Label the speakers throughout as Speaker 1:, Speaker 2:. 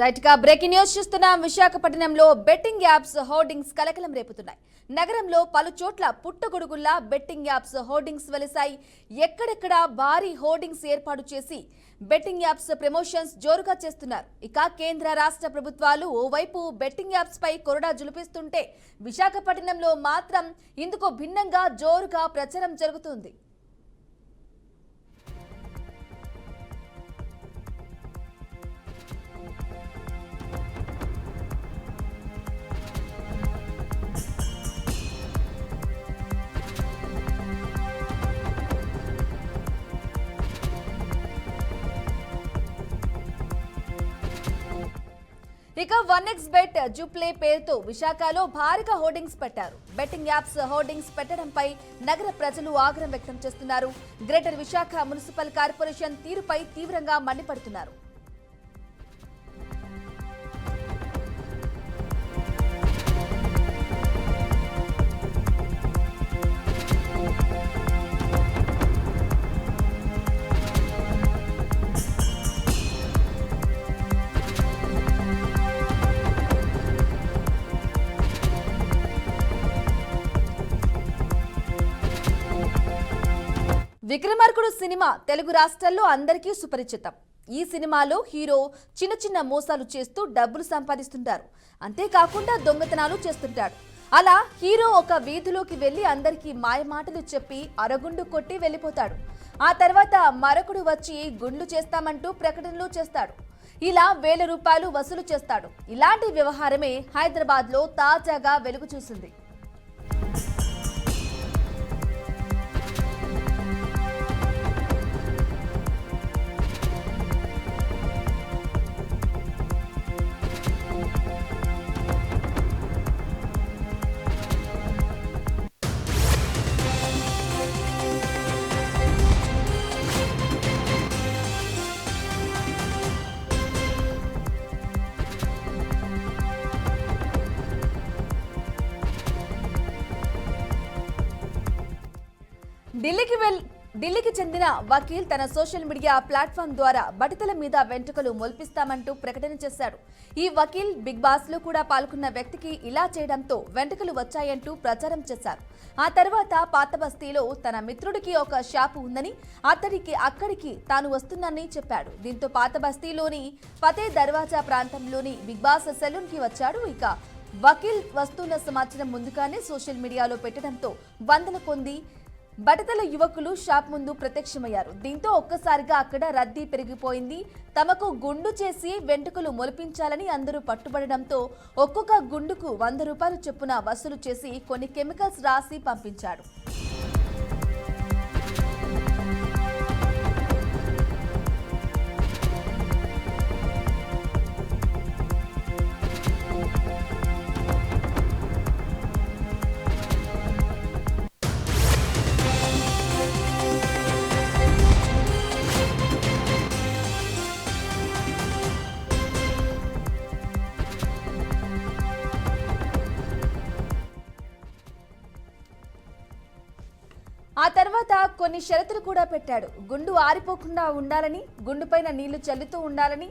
Speaker 1: Right గా breaking news చూస్తున్నాం. విశాఖపట్నంలో బెట్టింగ్ యాప్స్ హోర్డింగ్స్ కలకలం రేపుతున్నాయి. నగరంలో పలు చోట్ల పుట్టగొడుగుల్లా బెట్టింగ్ యాప్స్ హోర్డింగ్స్ వెలిశాయి. ఎక్కడెక్కడ భారీ హోర్డింగ్స్ ఏర్పాటు చేసి బెట్టింగ్ యాప్స్ ప్రమోషన్స్ జోరుగా చేస్తున్నారు. ఇక కేంద్ర రాష్ట్ర ప్రభుత్వాలు ఓవైపు బెట్టింగ్ యాప్స్ పై కొరడా జులిపిస్తుంటే విశాఖపట్నంలో మాత్రం ఇందుకు భిన్నంగా జోరుగా ప్రచారం జరుగుతుంది. ఇక 1xBet జూప్లే పేరుతో విశాఖలో భారీగా హోర్డింగ్స్ పెట్టారు. బెట్టింగ్ యాప్స్ హోర్డింగ్స్ పెట్టడంపై నగర ప్రజలు ఆగ్రహం వ్యక్తం చేస్తున్నారు. గ్రేటర్ విశాఖ మున్సిపల్ కార్పొరేషన్ తీరుపై తీవ్రంగా మండిపడుతున్నారు. విక్రమార్కుడు సినిమా తెలుగు రాష్ట్రాల్లో అందరికీ సుపరిచితం. ఈ సినిమాలో హీరో చిన్న చిన్న మోసాలు చేస్తూ డబ్బులు సంపాదిస్తుంటారు. అంతేకాకుండా దొంగతనాలు చేస్తుంటాడు. అలా హీరో ఒక వీధిలోకి వెళ్లి అందరికీ మాయమాటలు చెప్పి అరగుండు కొట్టి వెళ్లిపోతాడు. ఆ తర్వాత మరొకడు వచ్చి గుండ్లు చేస్తామంటూ ప్రకటనలు చేస్తాడు. ఇలా ₹1000 వసూలు చేస్తాడు. ఇలాంటి వ్యవహారమే హైదరాబాద్లో తాజాగా వెలుగు చూసింది. ఢిల్లీకి చెందిన వకీల్ తన సోషల్ మీడియా ప్లాట్ఫామ్ ద్వారా బడితల మీద వెంట్రుకలు మొల్పిస్తామంటూ ప్రకటన చేశాడు. ఈ వకీల్ బిగ్ బాస్ లో కూడా పాల్గొన్న వ్యక్తికి ఇలా చేయడంతో వెంట్రుకలు వచ్చాయంటూ ప్రచారం చేశారు. ఆ తర్వాత పాత బస్తీలో తన మిత్రుడికి ఒక షాపు ఉందని అక్కడికి తాను వస్తున్నానని చెప్పాడు. దీంతో పాత బస్తీలోని ఫతే దర్వాజా ప్రాంతంలోని బిగ్ బాస్ సెలూన్ కి వచ్చాడు. ఇక వకీల్ వస్తున్న సమాచారం ముందుగానే సోషల్ మీడియాలో పెట్టడంతో వందల కొద్ది బడితల యువకులు షాప్ ముందు ప్రత్యక్షమయ్యారు. దీంతో ఒక్కసారిగా అక్కడ రద్దీ పెరిగిపోయింది. తమకు గుండు చేసి వెంట్రుకలు మొలిపించాలని అందరూ పట్టుబడడంతో ఒక్కొక్క గుండుకు ₹100 చొప్పున వసూలు చేసి కొన్ని కెమికల్స్ రాసి పంపించాడు. ఆ తర్వాత కొన్ని షరతులు కూడా పెట్టాడు. గుండు ఆరిపోకుండా ఉండాలని, గుండుపైన నీళ్లు చల్లుతూ ఉండాలని,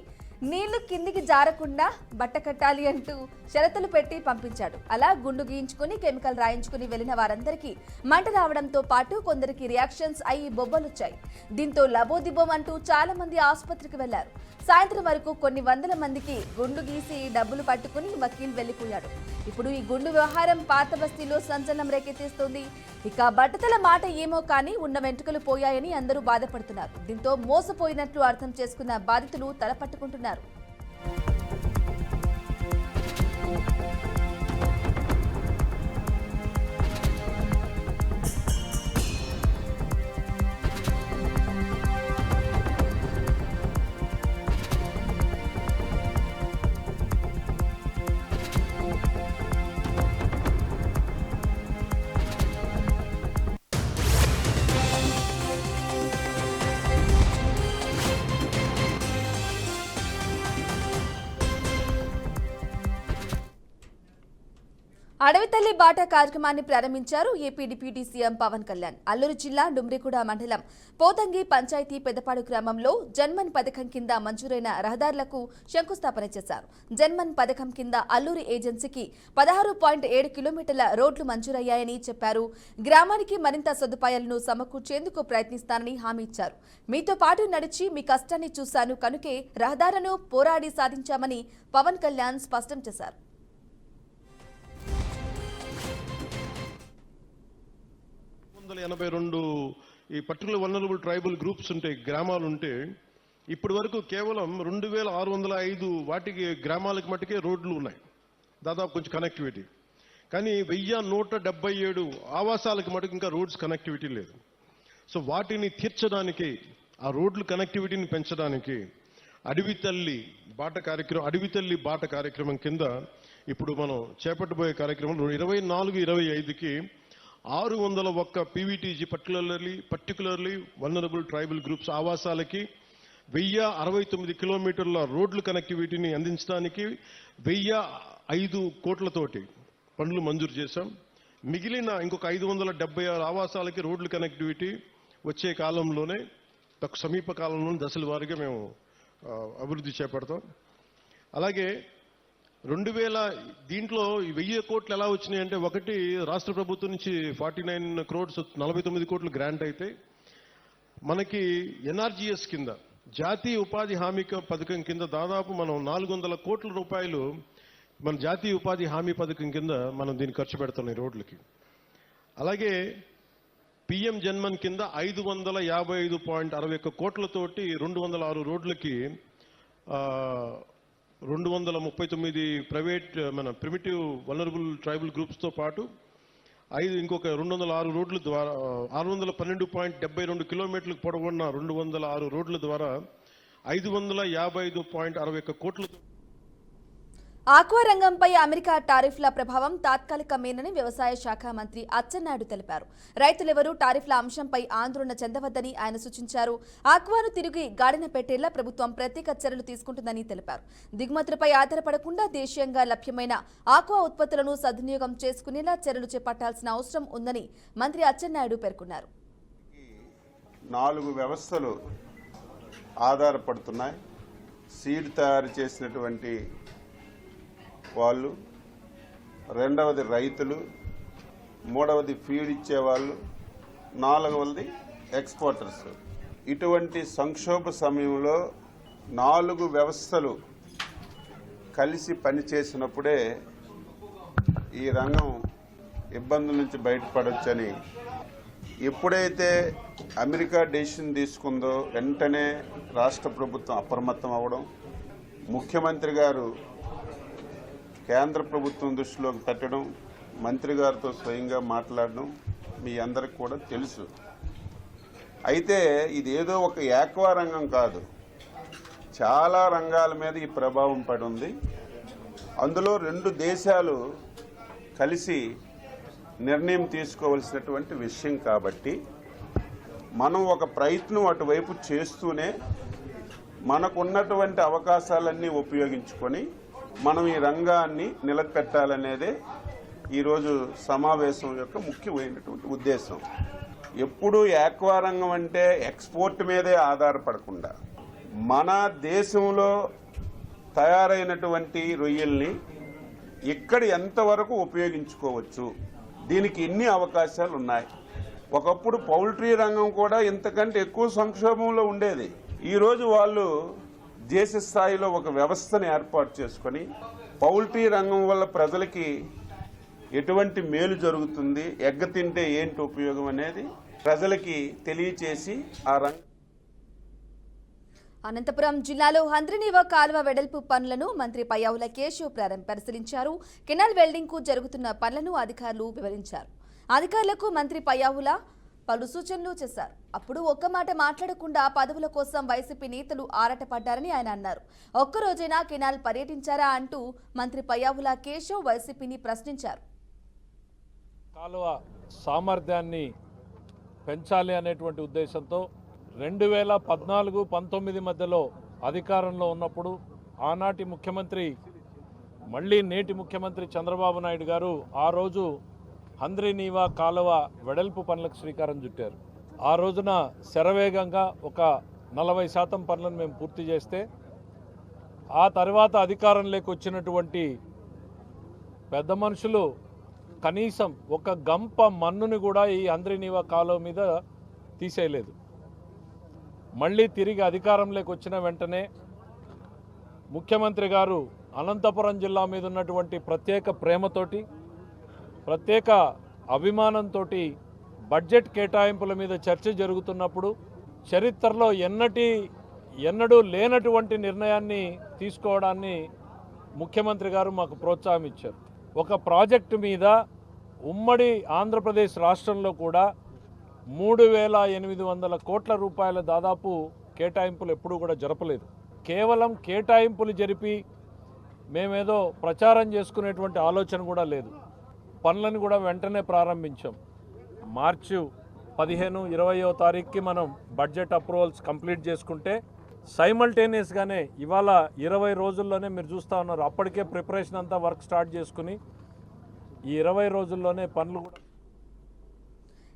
Speaker 1: నీళ్లు కిందికి జారకుండా బట్ట కట్టాలి అంటూ షరతులు పెట్టి పంపించాడు. అలా గుండు గీయించుకుని కెమికల్ రాయించుకుని వెళ్లిన వారందరికీ మంట రావడంతో పాటు కొందరికి రియాక్షన్స్ అయ్యి బొబ్బలొచ్చాయి. దీంతో లబోదిబోం అంటూ చాలా మంది ఆసుపత్రికి వెళ్లారు. సాయంత్రం వరకు కొన్ని వందల మందికి గుండు గీసి డబ్బులు పట్టుకుని వకీల్ వెళ్లిపోయాడు. ఇప్పుడు ఈ గుండు వ్యవహారం పాత బస్తీలో సంచలనం రేకెత్తిస్తోంది. ఇక బట్టతల మాట ఏమో కానీ ఉన్న వెంట్రుకలు పోయాయని అందరూ బాధపడుతున్నారు. దీంతో మోసపోయినట్లు అర్థం చేసుకున్న బాధితులు తలపట్టుకుంటున్నారు. అడవితల్లి బాట కార్యక్రమాన్ని ప్రారంభించారు AP deputy CM Pawan Kalyan. Alluri జిల్లా డుమ్రిగూడ మండలం పోతంగి పంచాయతీ పెద్దపాడు గ్రామంలో జన్మన్ పథకం కింద మంజూరైన రహదారులకు శంకుస్థాపన చేశారు. జన్మన్ పథకం కింద అల్లూరు ఏజెన్సీకి 16.7 కిలోమీటర్ల రోడ్లు మంజూరయ్యాయని చెప్పారు. గ్రామానికి మరింత సదుపాయాలను సమకూర్చేందుకు ప్రయత్నిస్తానని హామీ ఇచ్చారు. మీతో పాటు నడిచి మీ కష్టాన్ని చూశాను కనుకే రహదారులను పోరాడి సాధించామని పవన్ కళ్యాణ్ స్పష్టం చేశారు.
Speaker 2: 82 ఈ పర్టికులర్ వల్నరబుల్ ట్రైబల్ గ్రూప్స్ ఉంటే గ్రామాలు ఉంటే ఇప్పటి వరకు కేవలం 2605 వాటికి గ్రామాలకు మట్టుకే రోడ్లు ఉన్నాయి, దాదాపు కొంచెం కనెక్టివిటీ. కానీ 1177 ఆవాసాలకు మటుకు ఇంకా రోడ్స్ కనెక్టివిటీ లేదు. సో వాటిని తీర్చడానికి, ఆ రోడ్లు కనెక్టివిటీని పెంచడానికి అడవితల్లి బాట కార్యక్రమం కింద ఇప్పుడు మనం చేపట్టబోయే కార్యక్రమంలో 24-25కి 601 PVTG particularly vulnerable tribal groups ఆవాసాలకి 1069 కిలోమీటర్ల రోడ్లు కనెక్టివిటీని అందించడానికి 1005 కోట్లతోటి పనులు మంజూరు చేశాం. మిగిలిన ఇంకొక 576 ఆవాసాలకి రోడ్లు కనెక్టివిటీ వచ్చే కాలంలోనే, సమీప కాలంలోనే దశల వారీగా మేము అభివృద్ధి చేపడతాం. అలాగే 2000 దీంట్లో 1000 కోట్లు ఎలా వచ్చినాయి అంటే, ఒకటి రాష్ట్ర ప్రభుత్వం నుంచి 49 crores 49 కోట్లు గ్రాంట్ అయితే, మనకి ఎన్ఆర్జీఎస్ కింద జాతీయ ఉపాధి హామీ పథకం కింద దాదాపు మనం 400 కోట్ల రూపాయలు మన జాతీయ ఉపాధి హామీ పథకం కింద మనం దీన్ని ఖర్చు పెడుతున్నాం ఈ రోడ్లకి. అలాగే పిఎం జన్మన్ కింద 555.61 కోట్లతోటి 206 రోడ్లకి 239 ప్రైవేట్ మన ప్రిమిటివ్ వల్నరబుల్ ట్రైబల్ గ్రూప్స్తో పాటు ఇంకొక 206 రోడ్ల ద్వారా 612.72 కిలోమీటర్లకు పొడవున్న 206 రోడ్ల ద్వారా 555.61 కోట్ల.
Speaker 1: ఆక్వా రంగంపై అమెరికా టారిఫ్ల ప్రభావం తాత్కాలికమేనని వ్యవసాయ శాఖ మంత్రి అచ్చెన్నాయుడు తెలిపారు. రైతులెవరూ టారిఫ్ల అంశంపై ఆందోళన చెందవద్దని ఆయన సూచించారు. ఆక్వాను తిరిగి గాడిన పెట్టేలా ప్రభుత్వం ప్రత్యేక చర్యలు తీసుకుంటుందని తెలిపారు. దిగుమతులపై ఆధారపడకుండా దేశీయంగా లభ్యమైన ఆక్వా ఉత్పత్తులను సద్వినియోగం చేసుకునేలా చర్యలు చేపట్టాల్సిన అవసరం ఉందని మంత్రి అచ్చెన్నాయుడు పేర్కొన్నారు.
Speaker 3: 4 వ్యవస్థలు ఆధారపడుతున్నాయి. సీడ్ తయారు చేసినటువంటి వాళ్ళు, రెండవది రైతులు, మూడవది ఫీడ్ ఇచ్చేవాళ్ళు, 4వది ఎక్స్పోర్టర్స్. ఇటువంటి సంక్షోభ సమయంలో 4 వ్యవస్థలు కలిసి పనిచేసినప్పుడే ఈ రంగం ఇబ్బందుల నుంచి బయటపడవచ్చని, ఎప్పుడైతే అమెరికా డెసిషన్ తీసుకుందో వెంటనే రాష్ట్ర ప్రభుత్వం అప్రమత్తం అవ్వడం, ముఖ్యమంత్రి గారు కేంద్ర ప్రభుత్వం దృష్టిలోకి పెట్టడం, మంత్రి గారితో స్వయంగా మాట్లాడడం మీ అందరికి కూడా తెలుసు. అయితే ఇదేదో ఒక ఆక్వా రంగం కాదు, చాలా రంగాల మీద ఈ ప్రభావం పడి ఉంది. అందులో 2 దేశాలు కలిసి నిర్ణయం తీసుకోవాల్సినటువంటి విషయం కాబట్టి మనం ఒక ప్రయత్నం అటువైపు చేస్తూనే మనకున్నటువంటి అవకాశాలన్నీ ఉపయోగించుకొని మనం ఈ రంగాన్ని నిలబెట్టాలనేదే ఈరోజు సమావేశం యొక్క ముఖ్యమైనటువంటి ఉద్దేశం. ఎప్పుడూ ఆక్వా రంగం అంటే ఎక్స్పోర్ట్ మీదే ఆధారపడకుండా మన దేశంలో తయారైనటువంటి రొయ్యల్ని ఇక్కడ ఎంతవరకు ఉపయోగించుకోవచ్చు, దీనికి ఎన్ని అవకాశాలు ఉన్నాయి. ఒకప్పుడు పౌల్ట్రీ రంగం కూడా ఇంతకంటే ఎక్కువ సంక్షోభంలో ఉండేది. ఈరోజు వాళ్ళు దేశ స్థాయిలో ఒక వ్యవస్థను ఏర్పాటు చేసుకొని పౌల్ట్రీ రంగం వల్ల ప్రజలకి ఎటువంటి మేలు జరుగుతుంది, ఎగ్గ తింటే ఏంటి ఉపయోగం అనేది ప్రజలకి తెలియచేసి ఆ రంగం.
Speaker 1: అనంతపురం జిల్లాలో హంద్రినీవా కాలువ వెడల్పు పనులను మంత్రి పయ్యావుల కేశవ్ పరిశీలించారు. కెనాల్ వెల్డింగ్ కు జరుగుతున్న పనులను అధికారులు వివరించారు. అధికారులకు మంత్రి పయ్యావుల పలు సూచనలు చేశారు. అప్పుడు ఒక్క మాట మాట్లాడకుండా పదవుల కోసం వైసీపీ నేతలు ఆరాటపడ్డారని ఆయన అన్నారు. ఒక్కరోజైనా కెనాల్ పర్యటించారా అంటూ మంత్రి పయ్యావుల కేశవ్ వైసీపీని ప్రశ్నించారు.
Speaker 4: కాలువ సామర్థ్యాన్ని పెంచాలి అనేటువంటి ఉద్దేశంతో 2014-19 మధ్యలో అధికారంలో ఉన్నప్పుడు ఆనాటి ముఖ్యమంత్రి మళ్ళీ నేటి ముఖ్యమంత్రి చంద్రబాబు నాయుడు గారు ఆ రోజు హంద్రీనీవా కాలువ వెడల్పు పనులకు శ్రీకారం చుట్టారు. ఆ రోజున శరవేగంగా ఒక 40% పనులను మేము పూర్తి చేస్తే ఆ తర్వాత అధికారంలోకి వచ్చినటువంటి పెద్ద మనుషులు కనీసం ఒక గంప మన్నుని కూడా ఈ హంద్రీనీవా కాలువ మీద తీసేయలేదు. మళ్ళీ తిరిగి అధికారంలోకి వచ్చిన వెంటనే ముఖ్యమంత్రి గారు అనంతపురం జిల్లా మీద ఉన్నటువంటి ప్రత్యేక ప్రేమతోటి, ప్రత్యేక అభిమానంతో బడ్జెట్ కేటాయింపుల మీద చర్చ జరుగుతున్నప్పుడు చరిత్రలో ఎన్నడూ లేనటువంటి నిర్ణయాన్ని తీసుకోవడాన్ని ముఖ్యమంత్రి గారు మాకు ప్రోత్సాహం ఇచ్చారు. ఒక ప్రాజెక్టు మీద ఉమ్మడి ఆంధ్రప్రదేశ్ రాష్ట్రంలో కూడా 3,800 కోట్ల రూపాయల దాదాపు కేటాయింపులు ఎప్పుడూ కూడా జరపలేదు. కేవలం కేటాయింపులు జరిపి మేమేదో ప్రచారం చేసుకునేటువంటి ఆలోచన కూడా లేదు. పనులను కూడా వెంటనే ప్రారంభించాం. మార్చి 15, 20వ తారీఖుకి మనం బడ్జెట్ అప్రూవల్స్ కంప్లీట్ చేసుకుంటే సైమల్టేనియస్గానే ఇవాళ 20 రోజుల్లోనే మీరు చూస్తూ ఉన్నారు. అప్పటికే ప్రిపరేషన్ అంతా వర్క్ స్టార్ట్ చేసుకుని ఈ 20 రోజుల్లోనే పనులు కూడా.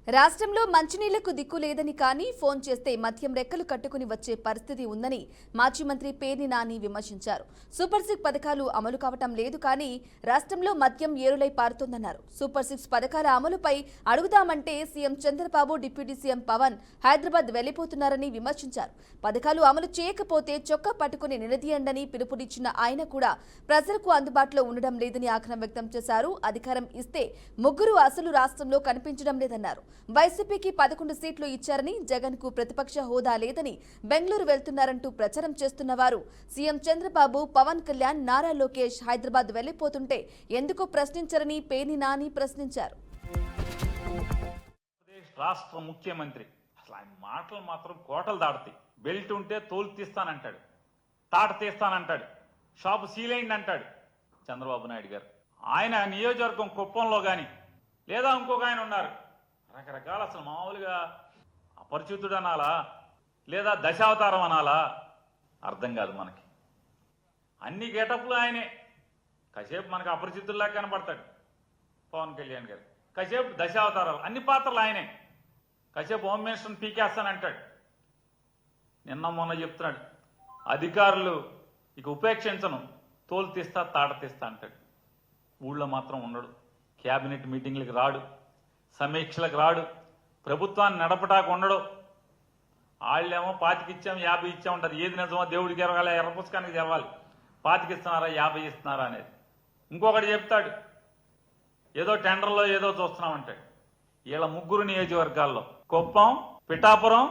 Speaker 1: రాష్ట్రంలో మంచినీళ్లకు దిక్కు లేదని కానీ ఫోన్ చేస్తే మద్యం రెక్కలు కట్టుకుని వచ్చే పరిస్థితి ఉందని మాజీ మంత్రి పేర్ని నాని విమర్శించారు. సూపర్ 6 పథకాలు అమలు కావటం లేదు కానీ రాష్ట్రంలో మద్యం ఏరులై పారుతోందన్నారు. సూపర్ 6 పథకాల అమలుపై అడుగుదామంటే CM Chandrababu, deputy CM Pawan Hyderabad వెళ్లిపోతున్నారని విమర్శించారు. పథకాలు అమలు చేయకపోతే చొక్కా పట్టుకుని నిలదీయండని పిలుపునిచ్చిన ఆయన కూడా ప్రజలకు అందుబాటులో ఉండడం లేదని ఆగ్రహం వ్యక్తం చేశారు. అధికారం ఇస్తే ముగ్గురు అసలు రాష్ట్రంలో కనిపించడం లేదన్నారు. వైసీపీకి 11 సీట్లు ఇచ్చారని, జగన్ కు ప్రతిపక్ష హోదా లేదని బెంగళూరు వెళ్తున్నారంటూ ప్రచారం చేస్తున్న వారు సీఎం చంద్రబాబు, పవన్ కళ్యాణ్, నారా లోకేష్ హైదరాబాద్ వెళ్లిపోతుంటే ఎందుకు ప్రశ్నించరని పేర్ని నాని ప్రశ్నించారు.
Speaker 5: రాష్ట్ర ముఖ్యమంత్రి అసలు ఆయన మాటలు మాత్రం కోటలు దాడుతాయి. బెల్ట్ ఉంటే తోలు తీస్తానంటాడు, తాట తీస్తానంటాడు, షాపు సీలైంది అంటాడు చంద్రబాబు నాయుడు గారు. ఆయన నియోజకవర్గం కుప్పంలో కానీ లేదా ఇంకొక ఆయన ఉన్నారు, రకరకాల అసలు మామూలుగా అపరిచితుడు అనాలా లేదా దశావతారం అనాలా అర్థం కాదు మనకి. అన్ని గెటప్లు ఆయనే. కాసేపు మనకు అపరిచితుల్లా కనబడతాడు పవన్ కళ్యాణ్ గారు, కాసేపు దశావతారాలు, అన్ని పాత్రలు ఆయనే. కాసేపు హోమ్ మినిస్టర్ని పీకేస్తానంటాడు. నిన్న మొన్న చెప్తున్నాడు అధికారులు ఇక ఉపేక్షించను, తోలు తీస్తా తాట తీస్తా అంటాడు. ఊళ్ళో మాత్రం ఉండడు, క్యాబినెట్ మీటింగ్లకు రాడు, సమీక్షలకు రాడు, ప్రభుత్వాన్ని నడపటాకు ఉండడు. వాళ్ళేమో 25 ఇచ్చాం 50 ఇచ్చాం ఉంటుంది. ఏది నిజమో దేవుడికి ఎరగాలి, ఎర్ర పుస్తకానికి తెరవాలి. 25 ఇస్తున్నారా 50 ఇస్తున్నారా అనేది. ఇంకొకటి చెప్తాడు ఏదో టెండర్లో ఏదో చూస్తున్నామంటాడు. వీళ్ళ ముగ్గురు నియోజకవర్గాల్లో కుప్పం, పిఠాపురం,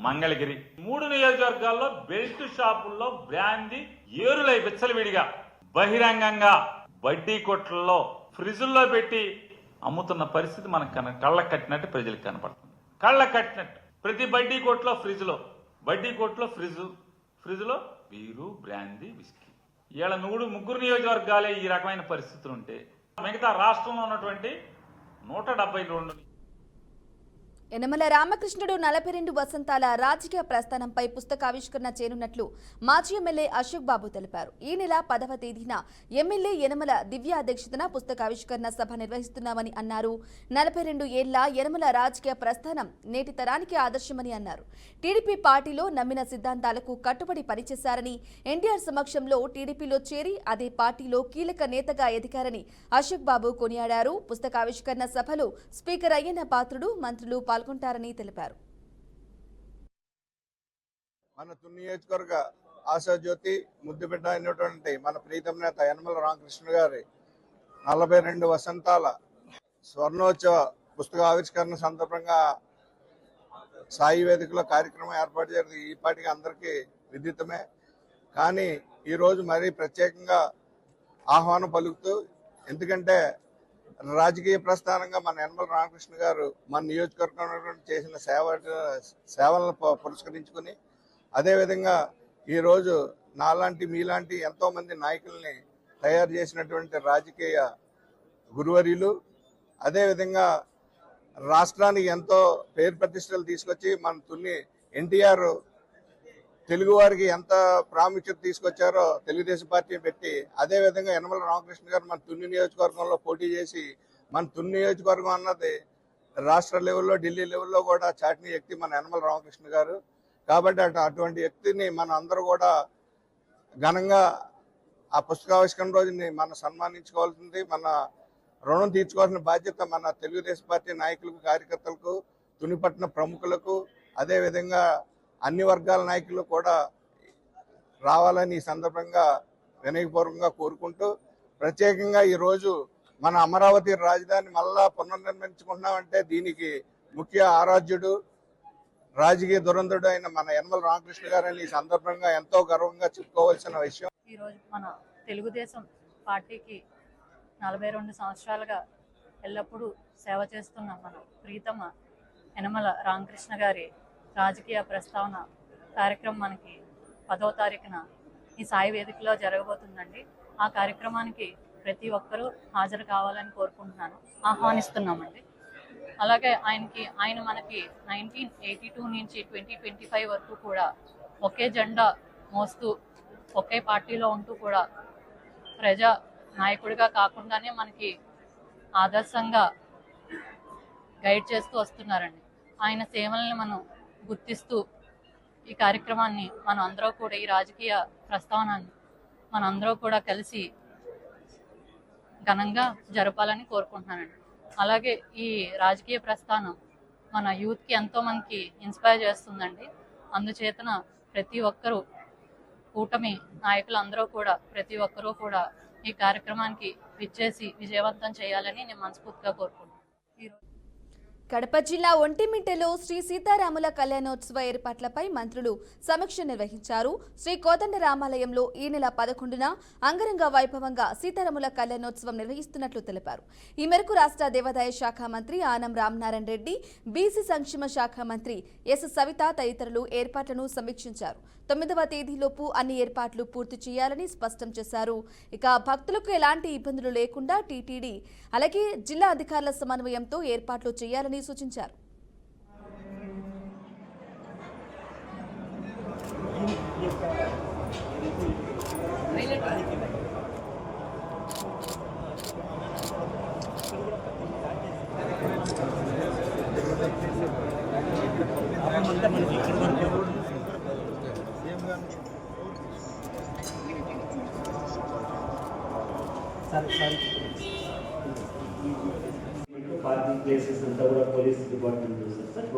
Speaker 5: మంగళగిరి 3 నియోజకవర్గాల్లో బెల్ట్ షాపుల్లో బ్రాందీ ఏరులై విచ్చలవిడిగా బహిరంగంగా వడ్డీ కొట్లలో ఫ్రిడ్జుల్లో పెట్టి అమ్ముతున్న పరిస్థితి మనకు కళ్ళకు కట్టినట్టు ప్రజలకు కనపడుతుంది. కళ్ళకు కట్టినట్టు ప్రతి బడ్డీ కొట్లో ఫ్రిడ్జ్లో బీరు, బ్రాందీ, విస్కీ. వీళ్ళ ముగ్గురు నియోజకవర్గాలే ఈ రకమైన పరిస్థితులు ఉంటే మిగతా రాష్ట్రంలో ఉన్నటువంటి 172
Speaker 1: యనమల రామకృష్ణుడు 42 వసంతాల రాజకీయ ప్రస్థానంపై పుస్తకావిష్కరణ చేయనున్నట్లు మాజీ ఎమ్మెల్యే అశోక్ బాబు తెలిపారు. ఈ నెల 10వ తేదీన ఎమ్మెల్యే యనమల దివ్య అధ్యక్షతన పుస్తకావిష్కరణ సభ నిర్వహిస్తున్నామని అన్నారు. 42 ఏళ్ల యనమల రాజకీయ ప్రస్థానం నేటి తరానికి ఆదర్శమని అన్నారు. టీడీపీ పార్టీలో నమ్మిన సిద్ధాంతాలకు కట్టుబడి పనిచేశారని, ఎన్టీఆర్ సమక్షంలో టీడీపీలో చేరి అదే పార్టీలో కీలక నేతగా ఎదిగారని అశోక్ బాబు కొనియాడారు. పుస్తకావిష్కరణ సభలో స్పీకర్ అయ్యన్న పాత్రుడు, మంత్రులు పాల్గొంటారని తెలిపారు.
Speaker 6: మన తుని నియోజకవర్గ ఆశాజ్యోతి ముద్దుబిడ్డ అయినటువంటి మన ప్రీతం నేత యనమల రామకృష్ణ గారి 42 వసంతాల స్వర్ణోత్సవ పుస్తక ఆవిష్కరణ సందర్భంగా సాయి వేదికలో కార్యక్రమం ఏర్పాటు చేసి ఈ పాటికి అందరికీ విదితమే. కానీ ఈరోజు మరీ ప్రత్యేకంగా ఆహ్వానం పలుకుతూ, ఎందుకంటే రాజకీయ ప్రస్థానంగా మన యనమల రామకృష్ణ గారు మన నియోజకవర్గంలో చేసిన సేవలను పురస్కరించుకుని, అదేవిధంగా ఈరోజు నాలాంటి మీలాంటి ఎంతో మంది నాయకుల్ని తయారు చేసినటువంటి రాజకీయ గురువర్యులు, అదేవిధంగా రాష్ట్రానికి ఎంతో పేరు ప్రతిష్టలు తీసుకొచ్చి మన తుని ఎన్టీఆర్ తెలుగు వారికి ఎంత ప్రాముఖ్యత తీసుకొచ్చారో తెలుగుదేశం పార్టీ పెట్టి, అదే విధంగా యనమల రామకృష్ణ గారు మన తుని నియోజకవర్గంలో పోటీ చేసి, మన తుని నియోజకవర్గం అన్నది రాష్ట్ర లెవెల్లో, ఢిల్లీ లెవెల్లో కూడా చాటిన వ్యక్తి మన యనమల రామకృష్ణ గారు. కాబట్టి అటువంటి వ్యక్తిని మన అందరూ కూడా ఘనంగా ఆ పుస్తకావిష్కరణ రోజుని మనం సన్మానించుకోవాల్సింది, మన రుణం తీర్చుకోవాల్సిన బాధ్యత మన తెలుగుదేశం పార్టీ నాయకులకు, కార్యకర్తలకు, తునిపట్టిన ప్రముఖులకు, అదేవిధంగా అన్ని వర్గాల నాయకులు కూడా రావాలని ఈ సందర్భంగా వినయపూర్వకంగా కోరుకుంటూ, ప్రత్యేకంగా ఈరోజు మన అమరావతి రాజధాని మళ్ళా పునర్నిర్మించుకుంటున్నామంటే దీనికి ముఖ్య ఆరాధ్యుడు, రాజకీయ దురంధుడు అయిన మన యనమల రామకృష్ణ గారని ఈ సందర్భంగా ఎంతో గర్వంగా చెప్పుకోవాల్సిన విషయం.
Speaker 7: ఈరోజు మన తెలుగుదేశం పార్టీకి 42 సంవత్సరాలుగా ఎల్లప్పుడూ సేవ చేస్తున్న మన ప్రీతమ యనమల రామకృష్ణ గారి రాజకీయ ప్రస్తావన కార్యక్రమం మనకి 10వ తారీఖున ఈ సాయి వేదికలో జరగబోతుందండి. ఆ కార్యక్రమానికి ప్రతి ఒక్కరూ హాజరు కావాలని కోరుకుంటున్నాను, ఆహ్వానిస్తున్నామండి. అలాగే ఆయన మనకి 1982 నుంచి 2025 వరకు కూడా ఒకే జెండా మోస్తూ ఒకే పార్టీలో ఉంటూ కూడా ప్రజా నాయకుడిగా కాకుండానే మనకి ఆదర్శంగా గైడ్ చేస్తూ వస్తున్నారండి. ఆయన సేవల్ని మనం గుర్తిస్తూ ఈ కార్యక్రమాన్ని మనం అందరూ కూడా, ఈ రాజకీయ ప్రస్తావనని మనం అందరూ కూడా కలిసి ఘనంగా జరపాలని కోరుకుంటున్నానండి. అలాగే ఈ రాజకీయ ప్రస్థానం మన యూత్కి ఎంతో మందికి ఇన్స్పైర్ చేస్తుందండి. అందుచేతన ప్రతి ఒక్కరూ, కూటమి నాయకులు అందరూ కూడా, ప్రతి ఒక్కరూ కూడా ఈ కార్యక్రమానికి విచ్చేసి విజయవంతం చేయాలని నేను మనస్ఫూర్తిగా కోరుకుంటున్నాను.
Speaker 1: కడప జిల్లా ఒంటిమిట్టలో శ్రీ సీతారాముల కళ్యాణోత్సవ ఏర్పాట్లపై మంత్రులు సమీక్ష నిర్వహించారు. శ్రీ కోదండరామాలయంలో ఈ నెల 11న అంగరంగ వైభవంగా సీతారాముల కళ్యాణోత్సవం నిర్వహిస్తున్నట్లు తెలిపారు. ఈ మేరకు రాష్ట్ర దేవాదాయ శాఖ మంత్రి ఆనం రామనారాయణ రెడ్డి, బీసీ సంక్షేమ శాఖ మంత్రి ఎస్ సవిత తదితరులు ఏర్పాట్లను సమీక్షించారు. 9వ తేదీలోపు అన్ని ఏర్పాట్లు పూర్తి చేయాలని స్పష్టం చేశారు. ఇక భక్తులకు ఎలాంటి ఇబ్బందులు లేకుండా టీటీడీ అలాగే జిల్లా అధికారుల సమన్వయంతో ఏర్పాట్లు చేయాలని సూచించారు.
Speaker 8: పార్కింగ్ ప్లేసెస్ అంతా కూడా పోలీస్ డిపార్ట్మెంట్ చూస్తారు సార్.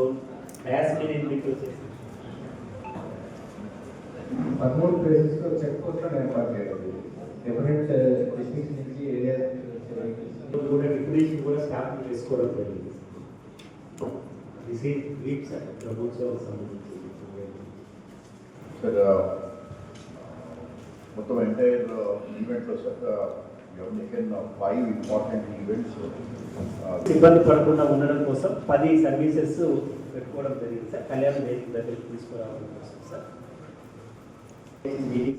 Speaker 8: ల్యాస్ మీద మీకు
Speaker 9: 13 ప్లేసెస్లో చెక్ పోస్టులను ఏర్పాటు చేయాలి. డిఫరెంట్ డిస్ట్రిక్ట్స్ నుంచి ఏరియా
Speaker 8: కూడా రిక్రూషన్ కూడా స్టాఫ్ చేసుకోవడం జరిగింది. దిస్ ఈజ్ వీక్ సార్ బ్రహ్మోత్సవాలకు సంబంధించి.
Speaker 9: సార్ మొత్తం ఎంటైర్ ఈవెంట్లో సార్ ఫైవ్ ఇంపార్టెంట్ ఈవెంట్స్
Speaker 8: ఇబ్బంది పడకుండా ఉండడం కోసం 10 సర్వీసెస్ పెట్టుకోవడం జరిగింది సార్. కళ్యాణ వేదిక దగ్గరికి తీసుకురావడం కోసం సార్.